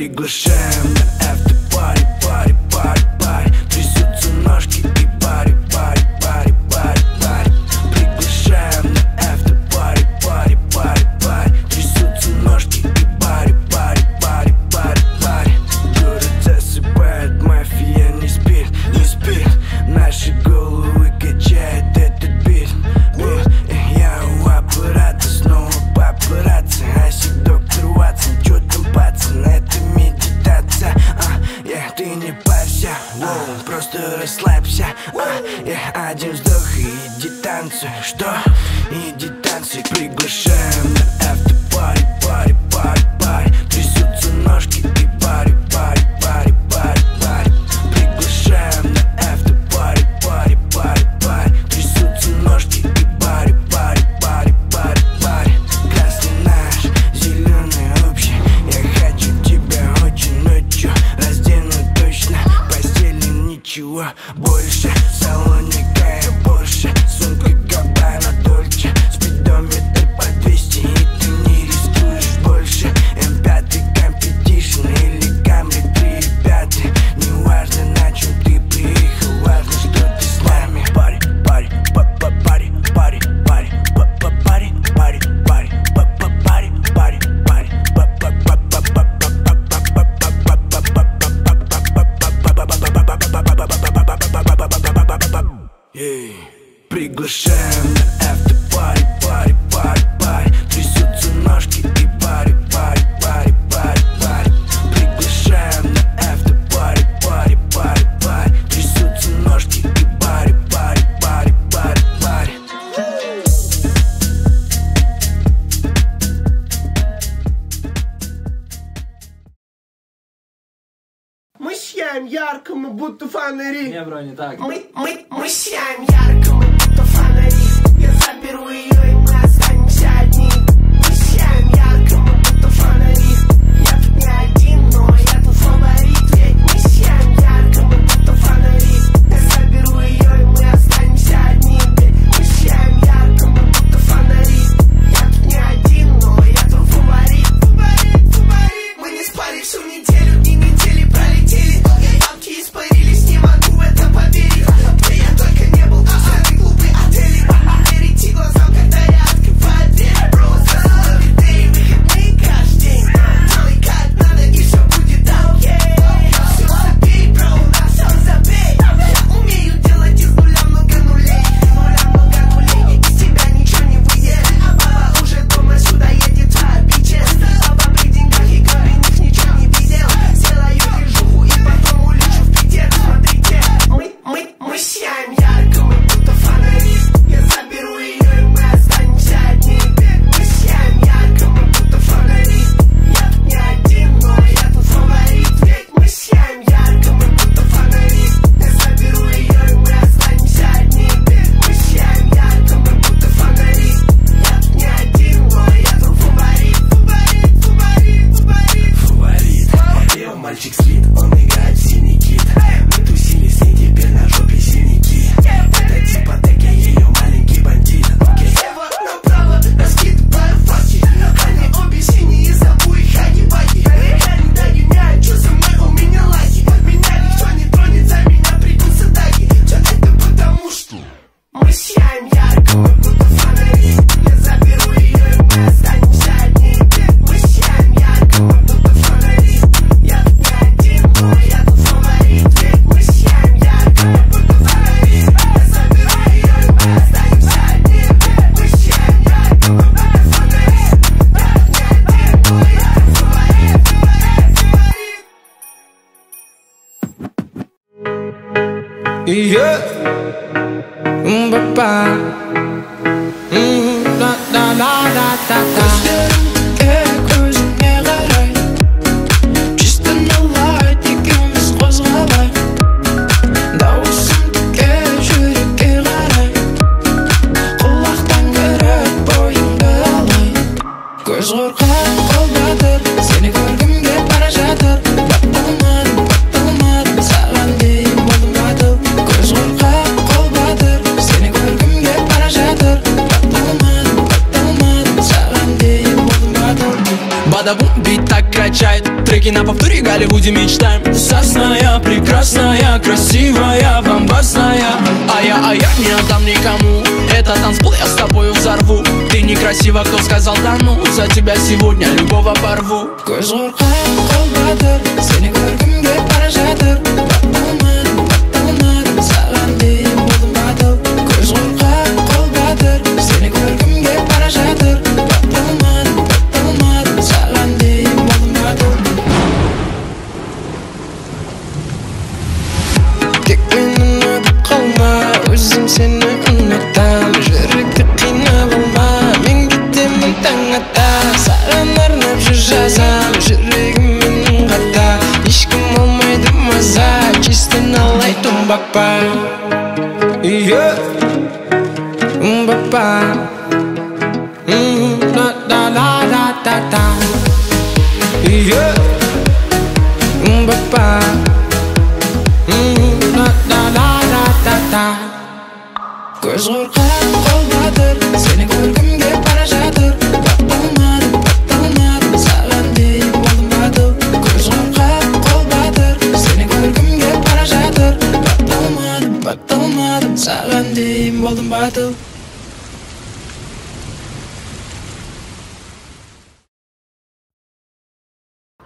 Приглашаем на автопари, пари, пари, пари. Трясутся ножки и пари, пари, пари, пари, пари. Приглашаем на автопари, пари, пари, пари. Трясутся ножки и пари, пари, пари, пари, пари. Город засыпает, мафия не спит, не спит. Наши головы качает этот бит, бит. Я у аппарата, снова папарацци. Асик, доктор Ватсон, чё там, пацан, это медитация. Ты не парься, просто расслабься. Один вздох и иди танцуй. Что? Иди танцуй. Приглашаем на автопари, пари, пари, пари. Трясутся ножки и пари, пари, пари, пари, пари. Приглашаем на автопари, пари, пари, пари. Трясутся ножки и пари, пари, пари, пари, пари. Красный наш, зеленый общий. Я хочу тебя очень ночью. Раздену точно, постели ничего больше. В салоне Кая Порше, сумка Габбана Дольче. Спидометр по 200 и ты не рискуешь больше. М5 компетишн или Камри 3.5. Неважно, на чем ты приехал, важно, что ты с нами. Пари, пари, па-па, пари, пари, пари, па-па, пари, пари, пари, па-па, пари, пари, пари, па-па, па-па, приглашаем на автопари, пари, пари, пари. Трясутся ножки и пари, пари, пари, пари, пари. Приглашаем на автопари, пари, пари, пари. Трясутся ножки и пари, пари, пари, пари, пари. Мы сияем ярко, мы будто фонари. Не, бро, не так. Мы сияем ярко, мы будто фонари. Я заберу ее, и мы останемся одни. Мы сияем ярко, мы будто фонари. Я тут не один, но я тут фаворит. Ведь мы сияем ярко, мы будто фонари. Я заберу ее, и мы останемся одни. Ведь мы сияем ярко, мы будто фонари. Я тут не один, но я тут фаворит. Фаворит, фаворит. Мы не спали всю неделю, дни недели пролетели. Бабки испарились, не могу в это поверить. Где я только не был, самый глупый отель. Не верите глазам, когда я открываю дверь. Просто ловитые выходные каждый день. Делай как надо, и все будет окей. Все забей, бро, на все забей. Я умею делать из нуля много нулей. Много нулей, из тебя ничего не выйдет. А баба уже дома, сюда едет твоя бичес. Баба при деньгах и кровяных ничего не видел. Сделаю движуху и потом улечу в Питер. Смотрите, мы сияем ярко, мы будто фонари. Я заберу ее, и мы останемся одни. Мы сияем ярко, мы будто фонари. Я тут не один, но я тут фаворит. Ведь мы сияем ярко, мы будто фонари. Я заберу ее, и мы останемся одни. Мы сияем ярко, мы будто фонари. Я тут не один, но я тут фаворит. Фаворит, фаворит, фаворит. Фаворит, его мальчик слит, он играет в синий кит. Мы тусили с ней, теперь на жопе синяки. Это типа так, я ее маленький бандит. Слева направо раскидываю факи. Они обе синие, забу их, аги-баги. Они догоняют, что со мной у меня лаки. Меня никто не тронет, за меня придутся даги. Все это потому что мы сияем ярко, мы будто фонари. Я заберу ее, и мы останемся одни. Мы сияем ярко, мы будто фонари. Я тут не один, но я тут фаворит. Ведь мы сияем ярко, мы будто фонари. Я заберу ее, и мы останемся одни. Мы сияем ярко, мы будто фонари. Я тут не один, но я тут фаворит. Көзіңе қарай чисто налайт екеуміз қозғалай дауысың тіке жүрекке қарай құлақтан көріп бойыңды алай көз қорқақ қол батыр сені көргім кеп бара жатыр батталмадым саған дейін болдым батыл көз қорқақ қол батыр сені көргім кеп бара жатыр батталмадым саған дейін болдым батыл. Бадабум бит так качает. треки на повторе, Голливуде мечтаем. Сосная, прекрасная, красивая, бомбасная. А я не отдам никому. Это танцпол, я с тобою взорву. Ты некрасива, кто сказал да ну? За тебя сегодня любого порву. Көз қорқақ қол батыр, сені көргімге бара жатыр. Батталмадым, саған дейін болдым батыл. Көз қорқақ қол батыр, сені көргімге бара жатыр. Батталмадым, саған дейін болдым батыл. Тек мені ұнатып қалма, өзім сені ұнатам. Жүректі қинап алма, мен кетемін таң ата. Саған арнап жыр жазам, жүрегім менің қата. Ешкім алмайды маза, кестен алай тумбақпа. Умбақпа. Умбақпа. Көз қорқақ қол батыр, сені көргімге бара жатыр. Батталмадым, саған дейін болдым батыл. Көз қорқақ қол батыр, сені көргімге бара жатыр. Батталмадым, саған дейін болдым батыл.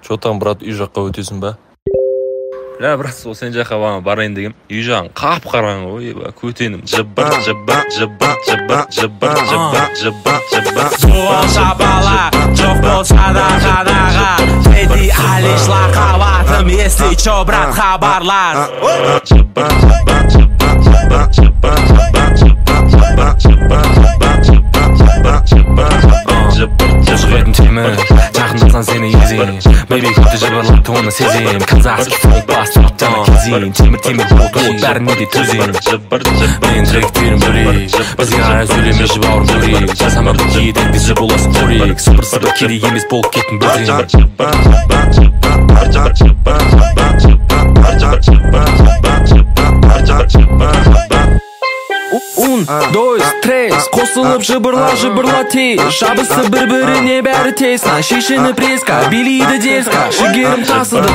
Чо там, брат, үй жаққа өтесің ба? Ля, брат, сол сен жаққа барайын дегем. Үй жағын қап-қараңғы ғой, көтенім. Жыбыр. Суал жабала, жоқ болса да қанаға. Эди Алишлар қабатым, если чо, брат, хабарлар. Жүретін темір, жақындасаң сені езем. Бейбей көтті жыбырлап туыны сезем. Казахский фолк бастырып жана кезем. Темір болт бәріне де төзем. Мен тректерім бөлек, бізге ая сөйлемеші бауырым бөлек. Жасама бір кейден десі боласын қорек. Сыпыр керек емес болып кеттің бөтен. 1, 2, 3, қосылып жыбырла тез. Жабысты бір-біріне бәрі тесна. Шешіні преска, билейді дерзка. Жігерім тасыды.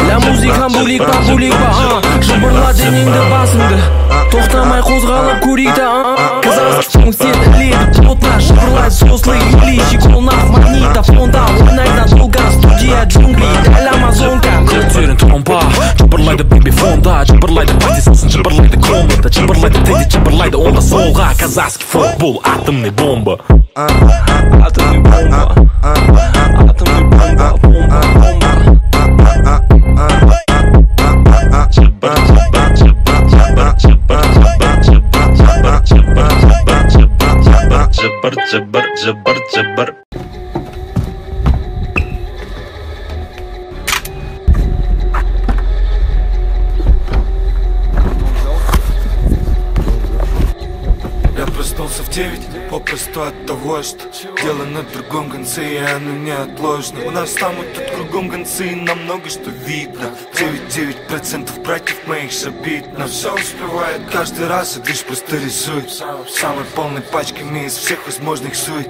Ля музыкам булик ба. Жыбырла денеңді басыңды. Тоқтамай қозғалып көрейді. Казахский фон сен іледі плотна. Жыбырлай сослы илейші қолнақ магнитофонда. Ойнайдан толған студия джунгли. Дәл амазонка. Көтерін тромба, жыбырлайды бейби фонда. Жыбырлайды пати сосын, жыбырлайды кромбада. Жыбырлайды теді, жыбырлайды онда солға. Казахский фон бұл атомный бомба. Атомный бомба. Жыбыр. Я проснулся в 9, попросту от того, что дело на другом конце, и оно неотложно. У нас там и тут кругом концы, и нам много что видно. 99% братьев моих шабит, но все успевает каждый раз, и лишь просто рисует самой полной пачками из всех возможных сует.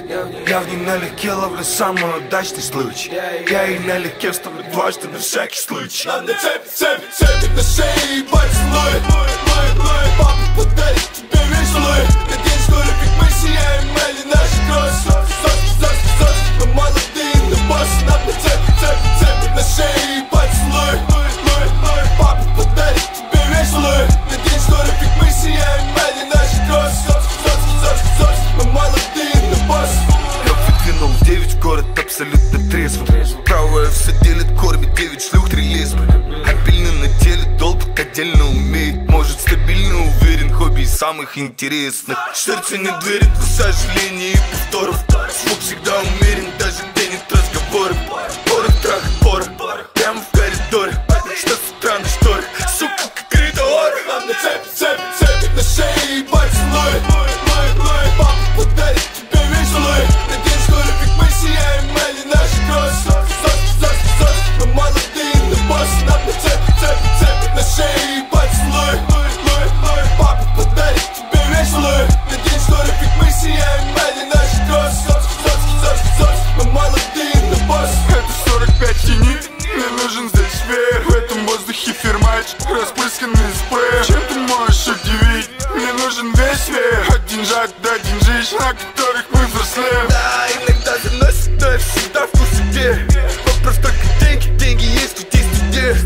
Я в ней налегке ловлю самый удачный случай. Я и налегке вставлю дважды на всякий случай. Нам на цепи на шее, поцелуй. Папа подарит тебе весь луй. На день скоро, как мы сияем, или наши кроссы. Мы молодые, но боссы. Нам на цепи на шее, поцелуй. Папа подарит тебе весь луй. На день скоро, как мы сияем, или наши кроссы. Мы молодые, но боссы. Я выдвинул 9 в город абсолютно трезвым. Правая все делит, кормит 9 шлюх, 3 лесбы. Обильно на теле, долг отдельно умеет. Может стабильно уверен, хобби из самых интересных. Сердце не дверит к сожалению и повторов. Звук всегда умерен, даже где нет разговоров. Порох, трах, порох, прямо в коридоре. Что с утра на шторе, сука, как коридор. Нам на цепи на шее, поцелуй. Папа подарит тебе весь луй. На день скоро, как мы сияем, или наши кроссы. Мы молодые, но боссы. Нам на цепи на шее, поцелуй. Папа подарит тебе весь луй. На день скоро, как мы сияем, или наши кроссы. Мы продолжать дать жизнь, на которых мы взрослеем. Да, иногда заносит, но я всегда в курсе. Вопрос только деньги, деньги есть, тут есть где.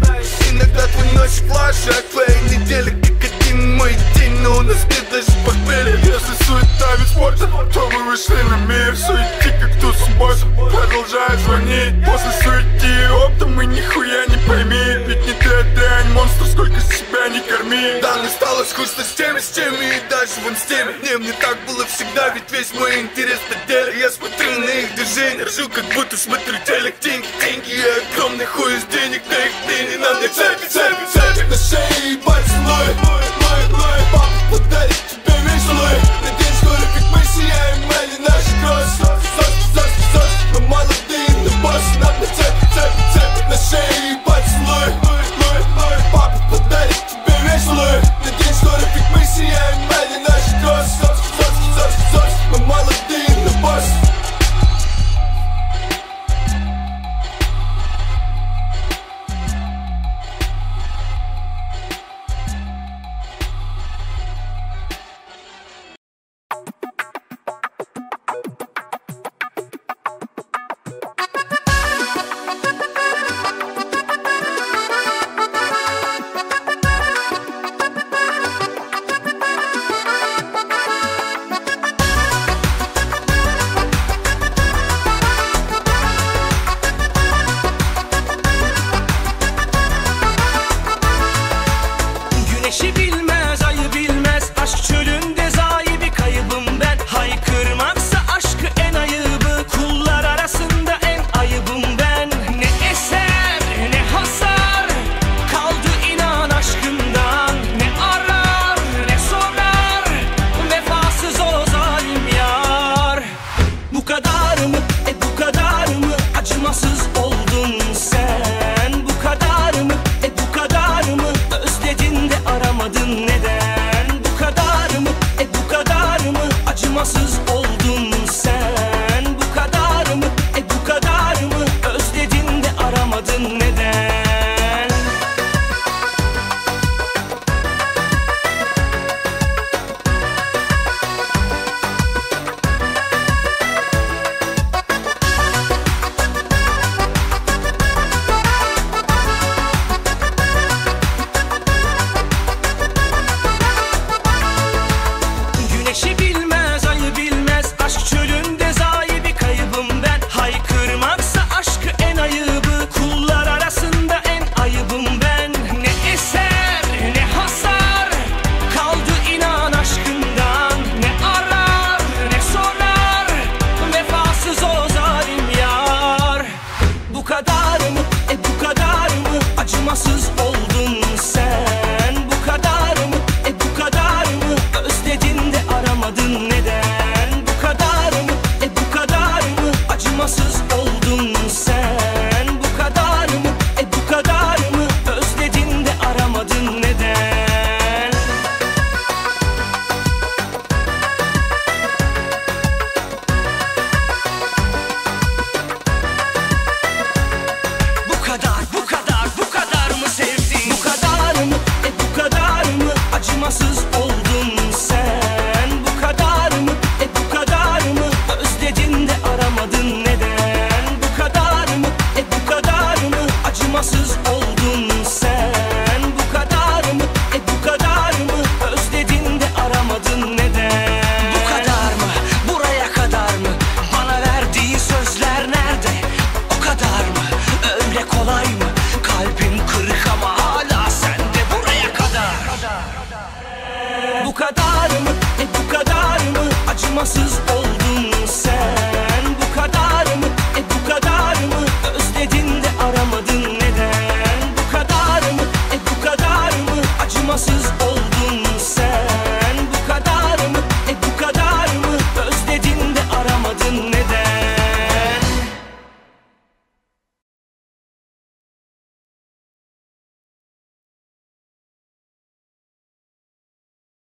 Иногда твой носик флажок, твоя неделя как один мой день, но у нас нет даже похмелья. Если суета вид спорта, то мы вышли на мир. Суети как ту субботу, продолжай звонить. После суети оптом мы нихуя не пойми. Ведь не ты, дрянь, монстр, сколько себя не корми. Да, мне стало скучно с теми и даже вон с теми. Не, мне так было всегда, ведь весь мой интерес на деле. Я смотрю на их движения, ржу, как будто смотрю телек. Деньги, деньги, я огромный хуй из денег, на их дни. На мне цепи, цепи, цепи на шее и пальцем лой. Папа подарит тебе весь лой. На день скоро, как мы сияем, или наши кроссы. Мы молодые, но боссы. На мне цепи, цепи, цепи на шее и пальцем лой. Папа подарит тебе весь лой. На день скоро, как мы сияем, или наши кроссы. Мы молодые, но боссы. Acımasız oldun sen. Bu kadar mı? Bu kadar mı? Özledin de aramadın neden? Bu kadar mı? Bu kadar mı? Acımasız oldun.